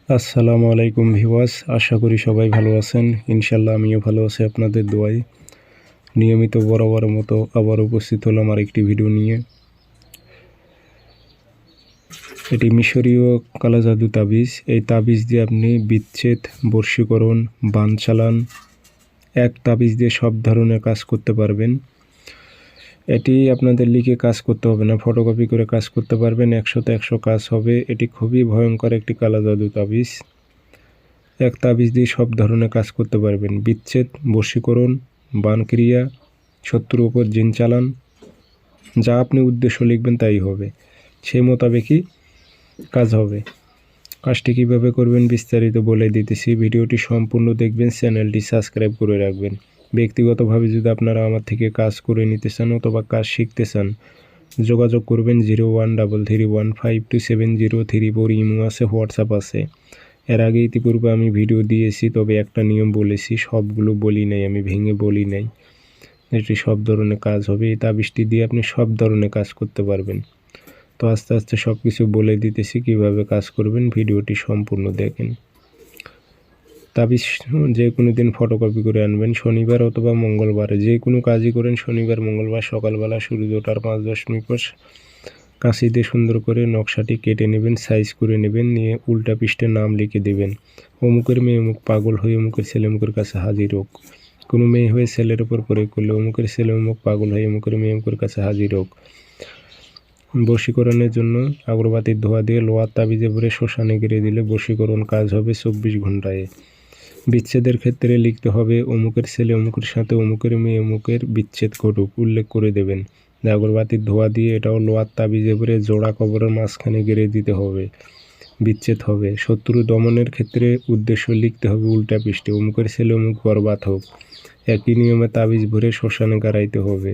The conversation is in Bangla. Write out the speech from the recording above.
আসসালামু আলাইকুম ভিউয়ার্স, আশা করি সবাই ভালো আছেন। ইনশাল্লাহ আমিও ভালো আছি আপনাদের দোয়ায়। নিয়মিত বরাবর মতো আবার উপস্থিত হলাম আরেকটি ভিডিও নিয়ে। এটি মিশরীয় কালা জাদু তাবিজ। এই তাবিজ দিয়ে আপনি বিচ্ছেদ, বশীকরণ, বান চালান, এক তাবিজ দিয়ে সব ধরনের কাজ করতে পারবেন। এটি আপনাদের লিখে কাজ করতে হবে না, ফটোকপি করে কাজ করতে পারবেন। 100তে 100 কাজ হবে। এটি খুবই ভয়ঙ্কর একটি কালা জাদু তাবিজ। এক তাবিজ দিয়ে সব ধরনের কাজ করতে পারবেন। বিচ্ছেদ, বশীকরণ, বানক্রিয়া, শত্রুর ওপর জিন চালান, যা আপনি উদ্দেশ্য লিখবেন তাই হবে, সেই মোতাবেকই কাজ হবে। কাজটি কীভাবে করবেন বিস্তারিত বলে দিতেছি। ভিডিওটি সম্পূর্ণ দেখবেন, চ্যানেলটি সাবস্ক্রাইব করে রাখবেন। ব্যক্তিগতভাবে যদি আপনারা আমার থেকে কাজ করে নিতে চান অথবা কাজ শিখতে চান, যোগাযোগ করবেন 0133152703 ইমো আছে, হোয়াটসঅ্যাপ আছে। এর আগে ইতিপূর্বে আমি ভিডিও দিয়েছি, তবে একটা নিয়ম বলেছি, সবগুলো বলি নাই, আমি ভেঙে বলি নাই। এটি সব ধরনের কাজ হবে। এই তাবিজটি দিয়ে আপনি সব ধরনের কাজ করতে পারবেন। তো আস্তে আস্তে সব কিছু বলে দিতেছি কিভাবে কাজ করবেন, ভিডিওটি সম্পূর্ণ দেখেন। তাবিজ যে কোনো দিন ফটোকপি করে আনবেন, শনিবার অথবা মঙ্গলবারে। যে কোনো কাজই করেন শনিবার মঙ্গলবার সকালবেলা সূর্য ওঠার 5-10 মিনিট পর কাঁচি দিয়ে সুন্দর করে নকশাটি কেটে নেবেন, সাইজ করে নেবেন, নিয়ে উল্টা পৃষ্ঠে নাম লিখে দেবেন। অমুকের মেয়ে অমুক পাগল হয়ে অমুকের ছেলে অমুকের কাছে হাজির হোক। কোনো মেয়ে হয়ে ছেলের ওপর প্রয়োগ করলে অমুকের ছেলে অমুক পাগল হয়ে অমুকের মেয়ে অমুকের কাছে হাজির হোক। বশীকরণের জন্য আগরবাতির ধোঁয়া দিয়ে লোহার তাবিজে ভরে শ্মশানে গিয়ে দিলে বশীকরণ কাজ হবে 24 ঘন্টায়। বিচ্ছেদের ক্ষেত্রে লিখতে হবে অমুকের ছেলে অমুকের সাথে অমুকের মেয়ে অমুকের বিচ্ছেদ ঘটুক, উল্লেখ করে দেবেন। আগরবাতির ধোঁয়া দিয়ে এটাও লোহার তাবিজে ভরে জোড়া কবরের মাঝখানে গেড়ে দিতে হবে, বিচ্ছেদ হবে। শত্রু দমনের ক্ষেত্রে উদ্দেশ্য লিখতে হবে উল্টা পৃষ্ঠে, অমুকের ছেলে অমুক বরবাদ হোক। একই নিয়মে তাবিজ ভরে শ্মশানে গাড়াইতে হবে।